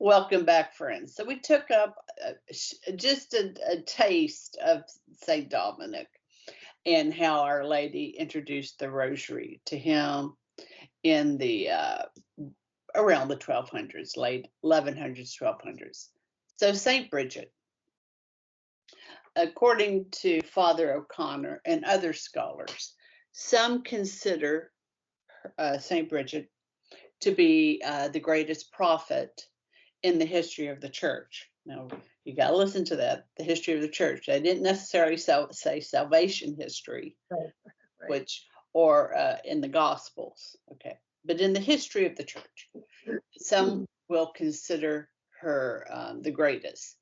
Welcome back, friends. So we took up just a taste of St. Dominic and how Our Lady introduced the Rosary to him in the around the 1200s, late 1100s, 1200s. So St. Bridget, according to Father O'Connor and other scholars, some consider St. Bridget to be the greatest prophet in the history of the church. Now, you got to listen to that, the history of the church. I didn't necessarily say salvation history, Right. which, or in the Gospels, okay, but in the history of the church. Some will consider her the greatest.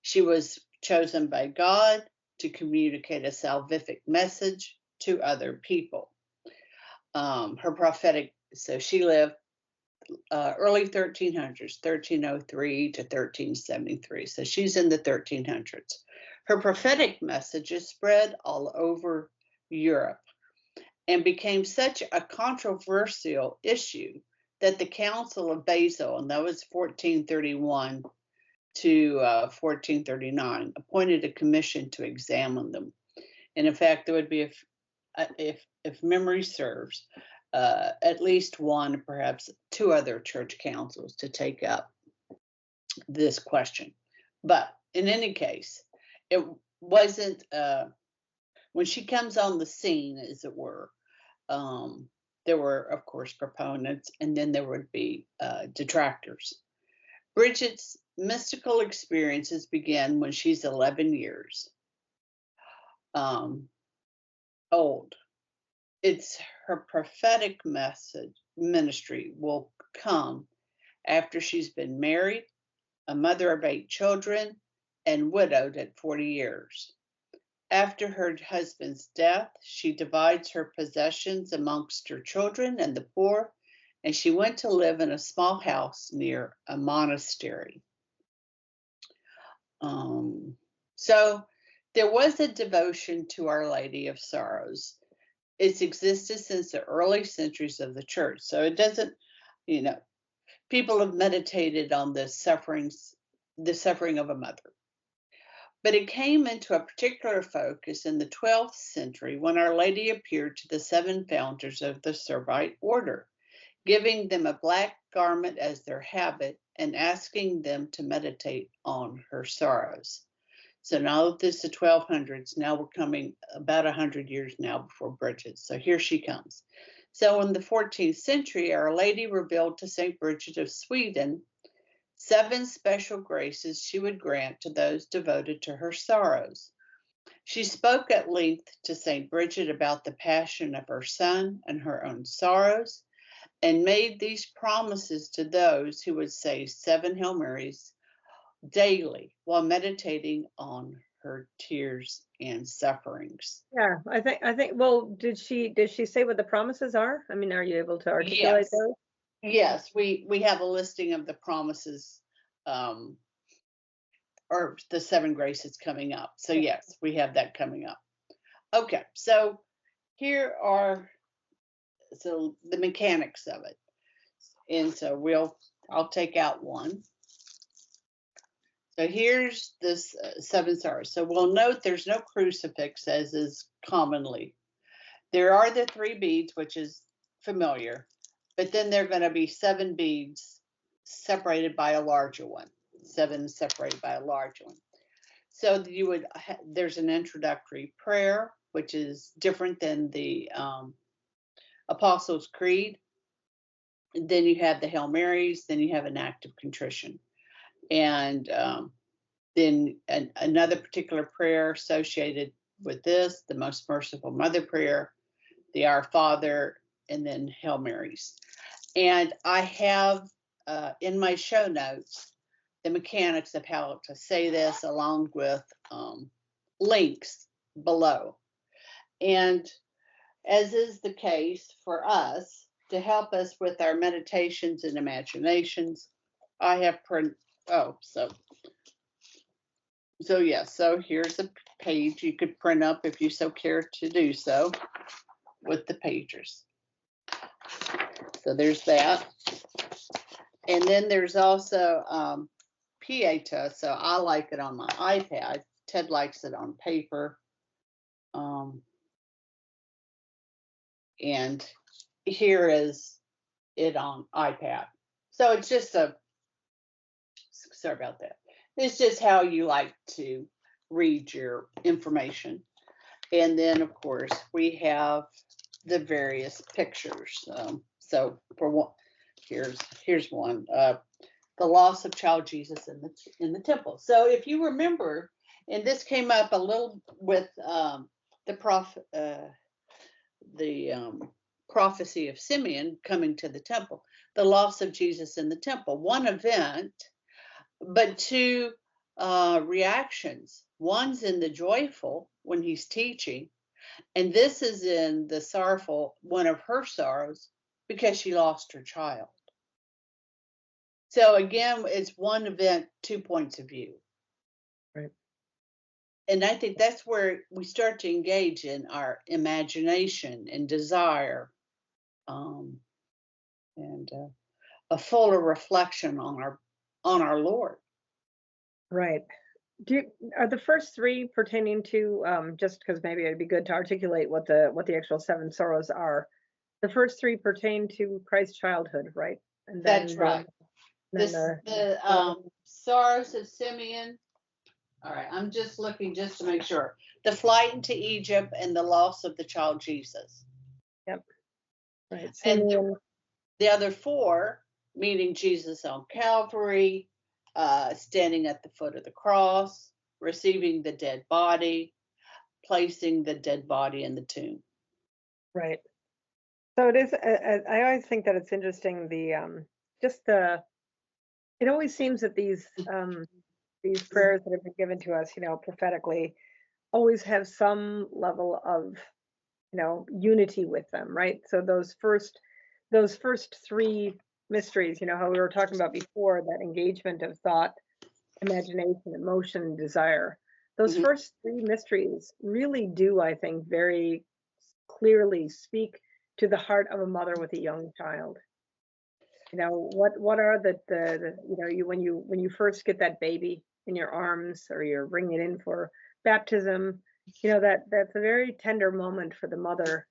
She was chosen by God to communicate a salvific message to other people. Her prophetic, so she lived early 1300s, 1303 to 1373. So she's in the 1300s. Her prophetic messages spread all over Europe and became such a controversial issue that the Council of Basel, and that was 1431 to 1439, appointed a commission to examine them. And in fact, there would be, if memory serves, at least one, perhaps two other church councils to take up this question. But in any case, it wasn't, when she comes on the scene, as it were, there were, of course, proponents, and then there would be detractors. Bridget's mystical experiences began when she's 11 years old. It's her prophetic ministry will come after she's been married, a mother of 8 children, and widowed at 40 years. After her husband's death, she divides her possessions amongst her children and the poor, and she went to live in a small house near a monastery. So there was a devotion to Our Lady of Sorrows. It's existed since the early centuries of the church. So it doesn't, people have meditated on the suffering of a mother. But it came into a particular focus in the 12th century when Our Lady appeared to the 7 founders of the Servite order, giving them a black garment as their habit and asking them to meditate on her sorrows. So now that it's the 1200s, now we're coming about 100 years now before Bridget. So here she comes. So in the 14th century, Our Lady revealed to St. Bridget of Sweden 7 special graces she would grant to those devoted to her sorrows. She spoke at length to St. Bridget about the passion of her son and her own sorrows, and made these promises to those who would say 7 Hail Marys daily while meditating on her tears and sufferings. Yeah, I think. Well, did she say what the promises are? I mean, are you able to articulate those? Yes, we have a listing of the promises, or the 7 graces coming up. So yes, we have that coming up. Okay, so here are the mechanics of it, and so I'll take out one. So here's this 7 sorrows. So we'll note there's no crucifix, as is commonly. There are the 3 beads, which is familiar, but then there are going to be 7 beads separated by a larger one. 7 separated by a large one. So you would there's an introductory prayer, which is different than the Apostles' Creed. And then you have the Hail Marys. Then you have an act of contrition. And then another particular prayer associated with this, the Most Merciful Mother prayer, the Our Father, and then Hail Marys. And I have in my show notes the mechanics of how to say this, along with links below. And as is the case for us, to help us with our meditations and imaginations, I have so here's a page you could print up if you so care to do so with the pagers. So there's that. And then there's also Pieta. So I like it on my iPad. Ted likes it on paper. And here is it on iPad. So it's just sorry about that. It's just how you like to read your information. And then, of course, we have the various pictures. So for one, here's one. The loss of child Jesus in the temple. So if you remember, and this came up a little with the prophecy of Simeon coming to the temple, the loss of Jesus in the temple. One event, but two reactions. One's in the joyful when he's teaching, and this is in the sorrowful, one of her sorrows, because she lost her child. So again, it's one event, 2 points of view. Right. And I think that's where we start to engage in our imagination and desire, and a fuller reflection on our Lord. Right. Are the first three pertaining to, just because maybe it'd be good to articulate what the actual seven sorrows are? The first three pertain to Christ's childhood, right? And then That's right. The sorrows of Simeon. All right, I'm just looking just to make sure. The flight into Egypt and the loss of the child Jesus. Yep. Right. And Simeon. the other four, meeting Jesus on Calvary, standing at the foot of the cross, receiving the dead body, placing the dead body in the tomb. Right. So it is. I always think that it's interesting. It always seems that these prayers that have been given to us, prophetically, always have some level of, unity with them, right? So those first three mysteries, how we were talking about before, that engagement of thought, imagination, emotion, and desire. Those first three mysteries really do, I think, very clearly speak to the heart of a mother with a young child. What are the when you first get that baby in your arms, or you're bringing it in for baptism, that's a very tender moment for the mother,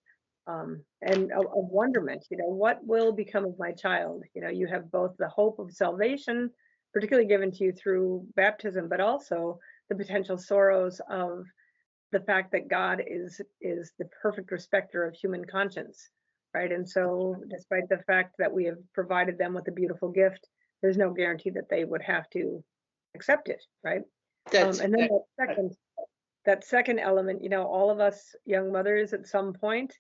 and of wonderment. What will become of my child? You have both the hope of salvation, particularly given to you through baptism, but also the potential sorrows of the fact that God is the perfect respecter of human conscience, right? And so, despite the fact that we have provided them with a beautiful gift, there's no guarantee that they would have to accept it, right? And then that second element, all of us young mothers at some point,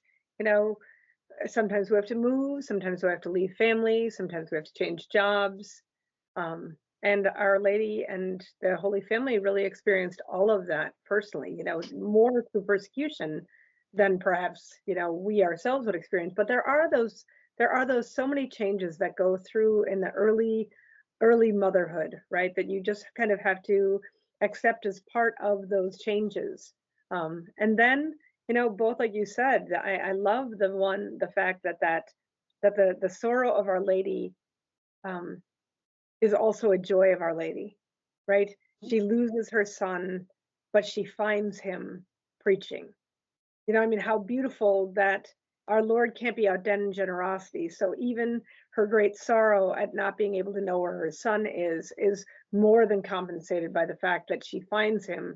sometimes we have to move, sometimes we have to leave family, sometimes we have to change jobs. And Our Lady and the Holy Family really experienced all of that personally, more through persecution than perhaps, we ourselves would experience. But there are those so many changes that go through in the early motherhood, right? That you just kind of have to accept as part of those changes. And then, both, like you said, I love the fact that the sorrow of Our Lady, is also a joy of Our Lady, right? She loses her son, but she finds him preaching. How beautiful that our Lord can't be outdone in generosity. So even her great sorrow at not being able to know where her son is more than compensated by the fact that she finds him,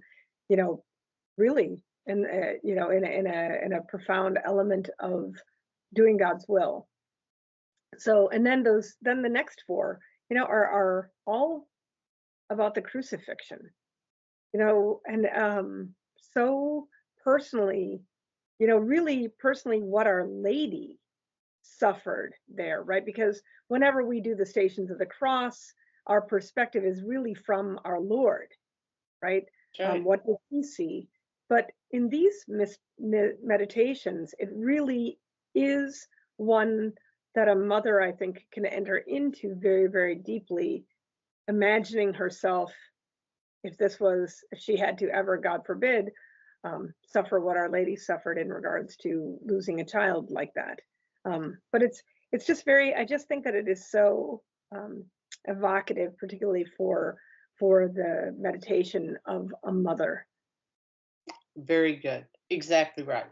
really in a profound element of doing God's will. So, and then the next four, are all about the crucifixion, and so personally, really personally, what Our Lady suffered there, right? Because whenever we do the Stations of the Cross, our perspective is really from our Lord, right? What does he see? But in these meditations, it really is one that a mother, I think, can enter into very, very deeply, imagining herself, if she had to ever, God forbid, suffer what Our Lady suffered in regards to losing a child like that. But it's just I just think that it is so evocative, particularly for the meditation of a mother. Very good. Exactly right.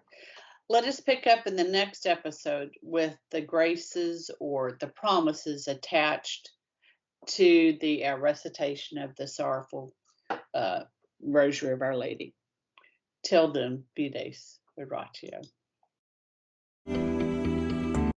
Let us pick up in the next episode with the graces or the promises attached to the recitation of the sorrowful Rosary of Our Lady. Till then, fides, oratio.